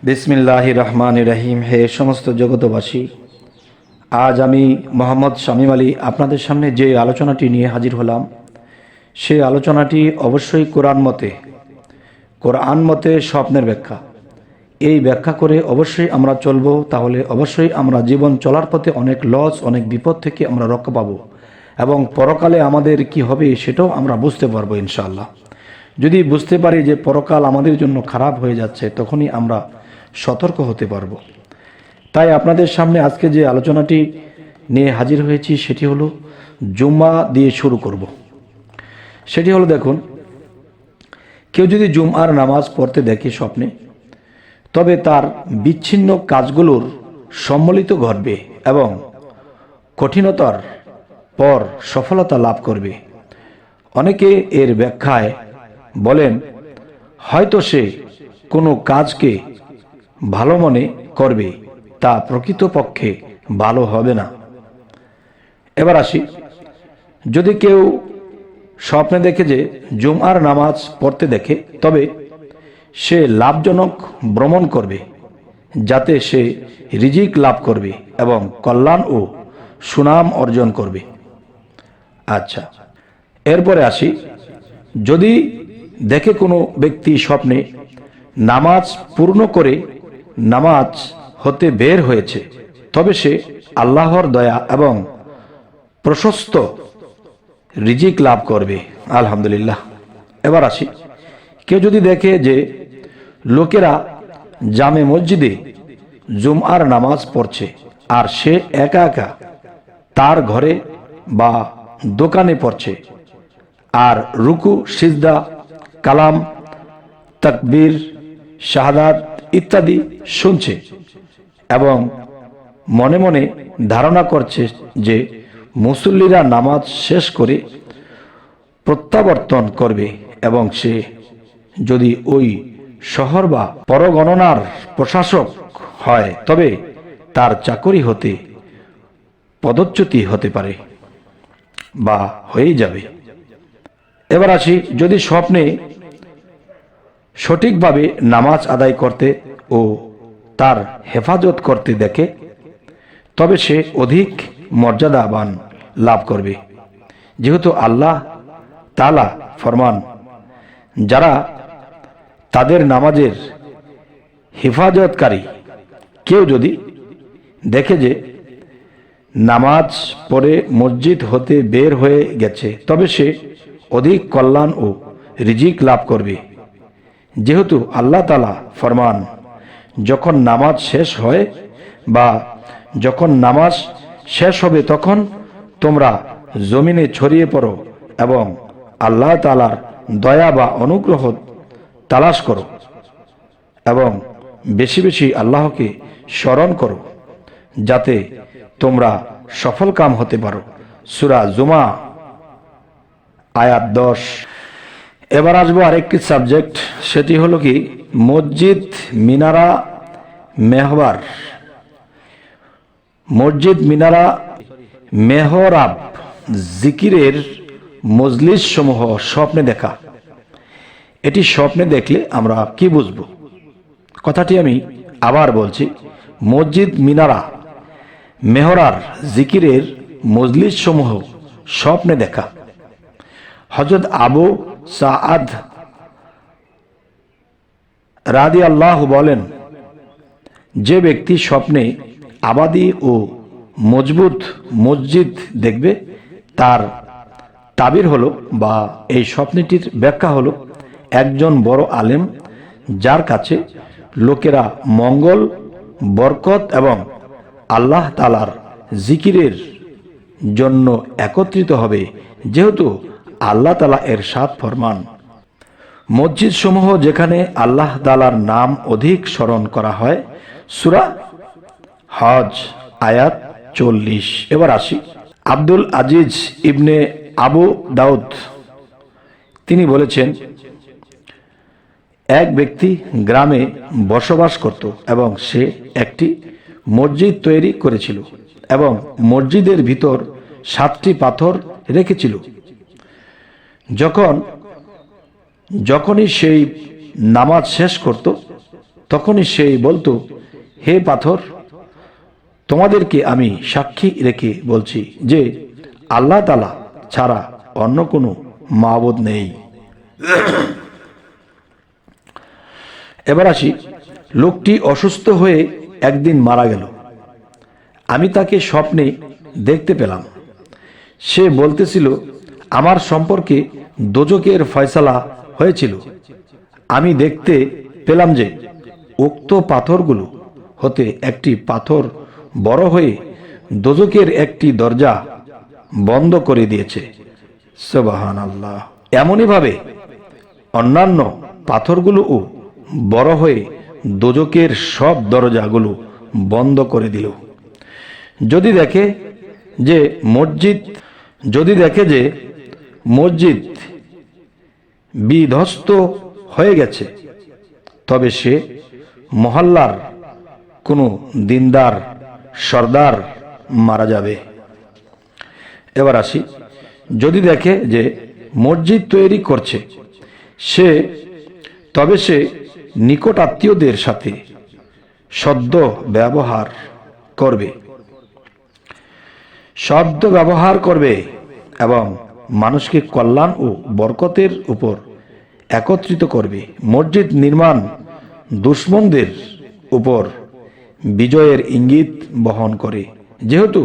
বিসমিল্লাহির রহমানির রহিম। হে সমস্ত জগতবাসী, আজ আমি মোহাম্মদ শামীম আলী আপনাদের সামনে যে আলোচনাটি নিয়ে হাজির হলাম, সেই আলোচনাটি অবশ্যই কোরআন মতে স্বপ্নের ব্যাখ্যা। এই ব্যাখ্যা করে অবশ্যই আমরা চলব, তাহলে অবশ্যই আমরা জীবন চলার পথে অনেক লস, অনেক বিপদ থেকে আমরা রক্ষা পাবো এবং পরকালে আমাদের কি হবে সেটাও আমরা বুঝতে পারবো ইনশাআল্লাহ। যদি বুঝতে পারি যে পরকাল আমাদের জন্য খারাপ হয়ে যাচ্ছে, তখনই আমরা সতর্ক হতে পারবো। তাই আপনাদের সামনে আজকে যে আলোচনাটি নিয়ে হাজির হয়েছি সেটি হলো জুম্মা দিয়ে শুরু করব। সেটি হলো, দেখুন, কেউ যদি জুমআর নামাজ পড়তে দেখে স্বপ্নে, তবে তার বিচ্ছিন্ন কাজগুলোর সম্মিলিত ঘটবে এবং কঠিনতার পর সফলতা লাভ করবে। অনেকে এর ব্যাখ্যায় বলেন, হয়তো সে কোনো কাজকে ভালো মনে করবে, তা প্রকৃতপক্ষে ভালো হবে না। এবার আসি, যদি কেউ স্বপ্নে দেখে যে জুমআর নামাজ পড়তে দেখে, তবে সে লাভজনক ভ্রমণ করবে, যাতে সে রিজিক লাভ করবে এবং কল্যাণ ও সুনাম অর্জন করবে। আচ্ছা, এরপরে আসি, যদি দেখে কোনো ব্যক্তি স্বপ্নে নামাজ পূর্ণ করে নামাজ হতে বের হয়েছে, তবে সে আল্লাহর দয়া এবং প্রশস্ত রিজিক লাভ করবে। আলহামদুলিল্লাহ। এবার আসি, কেউ যদি দেখে যে লোকেরা জামে মসজিদে জুমআর নামাজ পড়ছে আর সে একা একা তার ঘরে বা দোকানে পড়ছে আর রুকু, সিজদা, কালাম, তাকবীর, শাহাদাত ইত্যাদি শুনছে এবং মনে মনে ধারণা করছে যে মুসল্লিরা নামাজ শেষ করে প্রত্যাবর্তন করবে এবং সে যদি ওই শহর বা পরগণনার প্রশাসক হয়, তবে তার চাকরি হতে পদচ্যুতি হতে পারে বা হয়েই যাবে। এবার আসি, যদি স্বপ্নে সঠিকভাবে নামাজ আদায় করতে ও তার হেফাজত করতে দেখে, তবে সে অধিক মর্যাদাবান লাভ করবে, যেহেতু আল্লাহ তাআলা ফরমান, যারা তাদের নামাজের হেফাজতকারী। কেউ যদি দেখে যে নামাজ পড়ে মসজিদ হতে বের হয়ে গেছে, তবে সে অধিক কল্যাণ ও রিজিক লাভ করবে, যেহেতু আল্লাহ তাআলা ফরমান, যখন নামাজ শেষ হয় বা যখন নামাজ শেষ হবে তখন তোমরা জমিনে ছড়িয়ে পড়ো এবং আল্লাহ তাআলার দয়া বা অনুগ্রহ তালাশ করো এবং বেশি বেশি আল্লাহকে স্মরণ করো, যাতে তোমরা সফল কাম হতে পারো। সূরা জুমা আয়াত 10। এবার আসবো আরেকটি সাবজেক্ট, সেটি হলো কি মসজিদ, মিনারা, মেহবার। মসজিদ, মিনারা, মেহরাব, জিকিরের মজলিস সমূহ স্বপ্নে দেখা। এটি স্বপ্নে দেখলে আমরা কি বুঝবো? কথাটি আমি আবার বলছি, মসজিদ, মিনারা, মেহরার, জিকিরের মজলিস সমূহ স্বপ্নে দেখা। হযরত আবু সাআদ রাদিয়াল্লাহু বলেন, যে ব্যক্তি স্বপ্নে আবাদি ও মজবুত মসজিদ দেখবে, তার তাবির হলো বা এই স্বপ্নটির ব্যাখ্যা হলো, একজন বড় আলেম যার কাছে লোকেরা মঙ্গল, বরকত এবং আল্লাহ তাআলার জিকিরের জন্য একত্রিত হবে, যেহেতু আল্লাহ তাআলা ইরশাদ ফরমান, মসজিদ সমূহ যেখানে আল্লাহ তাআলার নাম অধিক স্মরণ করা হয়। সূরা হজ আয়াত 40। এবার আসি, আব্দুল আজিজ ইবনে আবু দাউদ তিনি বলেছেন, এক ব্যক্তি গ্রামে বসবাস করত এবং সে একটি মসজিদ তৈরি করেছিল এবং মসজিদের ভিতর 7টি পাথর রেখেছিল। যখনই সেই নামাজ শেষ করত, তখনই সে বলতো, হে পাথর, তোমাদেরকে আমি সাক্ষী রেখে বলছি যে আল্লাহ তাআলা ছাড়া অন্য কোনো মাবুদ নেই। এবার আসি, লোকটি অসুস্থ হয়ে একদিন মারা গেল। আমি তাকে স্বপ্নে দেখতে পেলাম। সে বলতেছিল, আমার সম্পর্কে দোজখের ফয়সালা হয়েছিল। আমি দেখতে পেলাম যে উক্ত পাথরগুলো হতে একটি পাথর বড় হয়ে দোজখের একটি দরজা বন্ধ করে দিয়েছে। সুবহানাল্লাহ। এমনইভাবে অন্যান্য পাথরগুলোও বড় হয়ে দোজখের সব দরজাগুলো বন্ধ করে দিল। যদি দেখে যে মসজিদ বিধ্বস্ত হয়ে গেছে, তবে সে মহল্লার কোনো দিনদার সর্দার মারা যাবে। এবার আসি, যদি দেখে যে মসজিদ তৈরি করছে, তবে সে নিকট আত্মীয়দের সাথে সদ্য ব্যবহার করবে এবং মানুষকে কল্যাণ ও বরকতের উপর একত্রিত করবে। মসজিদ নির্মাণ দুশমনদের উপর বিজয়ের ইঙ্গিত বহন করে, যেহেতু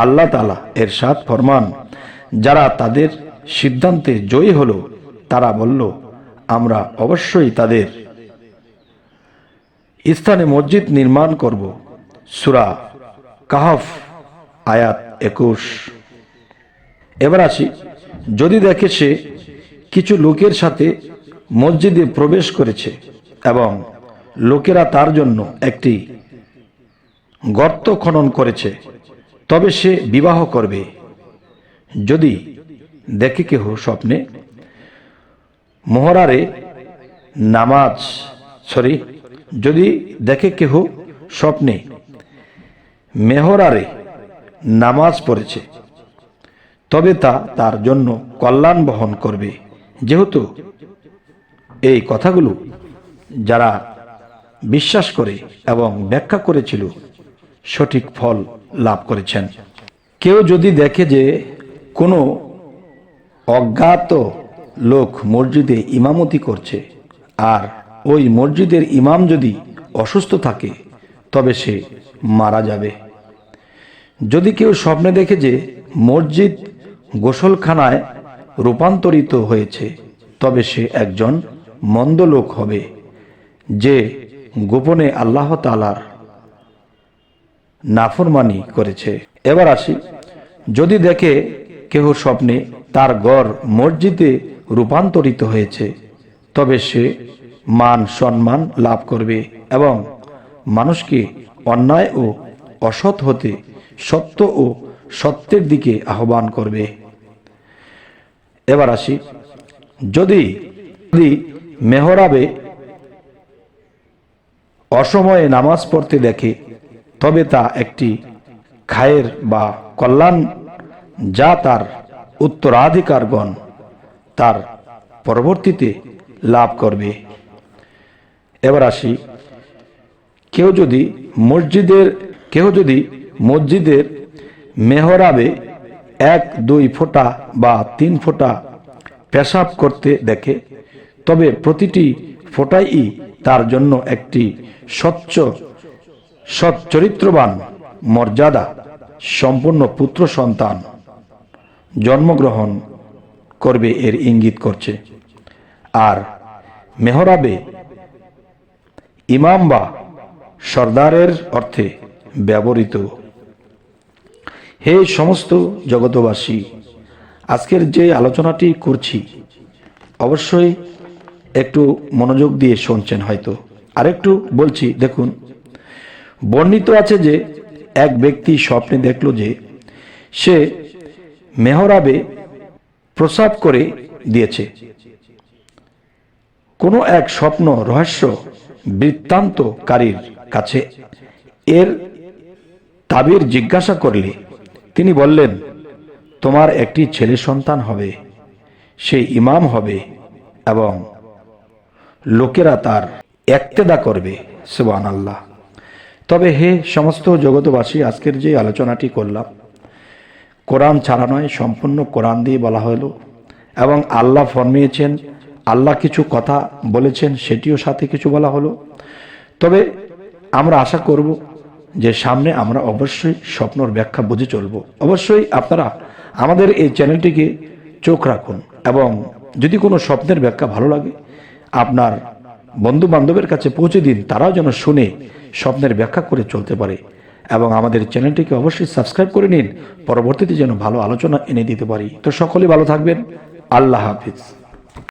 আল্লাহ তাআলা ইরশাদ ফরমান, যারা তাদের সিদ্ধান্তে জয়ী হলো তারা বলল, আমরা অবশ্যই তাদের স্থানে মসজিদ নির্মাণ করব। সূরা কাহফ আয়াত 21। এবার আসি, যদি দেখে সে কিছু লোকের সাথে মসজিদে প্রবেশ করেছে এবং লোকেরা তার জন্য একটি গর্ত খনন করেছে, তবে সে বিবাহ করবে। যদি দেখে কেহ স্বপ্নে মেহরারে নামাজ পড়েছে, তবে তা তার জন্য কল্যাণ বহন করবে, যেহেতু এই কথাগুলো যারা বিশ্বাস করে এবং ব্যাখ্যা করেছিল সঠিক ফল লাভ করেছেন। কেউ যদি দেখে যে কোনো অজ্ঞাত লোক মসজিদে ইমামতি করছে আর ওই মসজিদের ইমাম যদি অসুস্থ থাকে, তবে সে মারা যাবে। যদি কেউ স্বপ্নে দেখে যে মসজিদ গোসলখানায় রূপান্তরিত হয়েছে, তবে সে একজন মন্দ লোক হবে যে গোপনে আল্লাহ তাআলার নাফরমানি করেছে। এবার আসি, যদি দেখে কেহ স্বপ্নে তার ঘর মসজিদে রূপান্তরিত হয়েছে, তবে সে মান সম্মান লাভ করবে এবং মানুষকে অন্যায় ও অসৎ হতে সত্য ও সত্যের দিকে আহ্বান করবে। এবার আসি, যদি মেহরাবে অসময়ে নামাজ পড়তে দেখে, তবে তা একটি খায়ের বা কল্যাণ, যা তার উত্তরাধিকারগণ তার পরবর্তীতে লাভ করবে। এবার আসি, কেউ যদি মসজিদের মেহরাবে 1-2 ফোঁটা বা 3 ফোঁটা পেশাব করতে দেখে, তবে প্রতিটি ফোঁটাই তার জন্য একটি সচ্চরিত্রবান মর্যাদা সম্পন্ন পুত্র সন্তান জন্মগ্রহণ করবে এর ইঙ্গিত করছে। আর মেহরাবে ইমাম বা সর্দারের অর্থে ব্যবহৃত। হে সমস্ত জগতবাসী, আজকের যে আলোচনাটি করছি অবশ্যই একটু মনোযোগ দিয়ে শুনছেন হয়তো। আরেকটু বলছি, দেখুন, বর্ণিত আছে যে এক ব্যক্তি স্বপ্নে দেখল যে সে মেহরাবে প্রসাব করে দিয়েছে। কোনো এক স্বপ্ন রহস্য বৃত্তান্তকারীর কাছে এর তাবির জিজ্ঞাসা করলে তিনি বললেন, তোমার একটি ছেলে সন্তান হবে, সে ইমাম হবে এবং লোকেরা তার একতেদা করবে। সুবহানাল্লাহ। তবে হে সমস্ত জগতবাসী, আজকের যে আলোচনাটি করলাম কোরআন ছাড়া নয়, সম্পূর্ণ কোরআন দিয়ে বলা হলো, এবং আল্লাহ ফরমিয়েছেন, আল্লাহ কিছু কথা বলেছেন সেটিও সাথে কিছু বলা হলো। তবে আমরা আশা করব যে সামনে আমরা অবশ্যই স্বপ্নর ব্যাখ্যা বুঝে চলব। অবশ্যই আপনারা আমাদের এই চ্যানেলটিকে চোখ রাখুন, এবং যদি কোনো স্বপ্নের ব্যাখ্যা ভালো লাগে আপনার বন্ধু বান্ধবের কাছে পৌঁছে দিন, তারাও যেন শুনে স্বপ্নের ব্যাখ্যা করে চলতে পারে। এবং আমাদের চ্যানেলটিকে অবশ্যই সাবস্ক্রাইব করে নিন, পরবর্তীতে যেন ভালো আলোচনা এনে দিতে পারি। তো সকলে ভালো থাকবেন। আল্লাহ হাফিজ।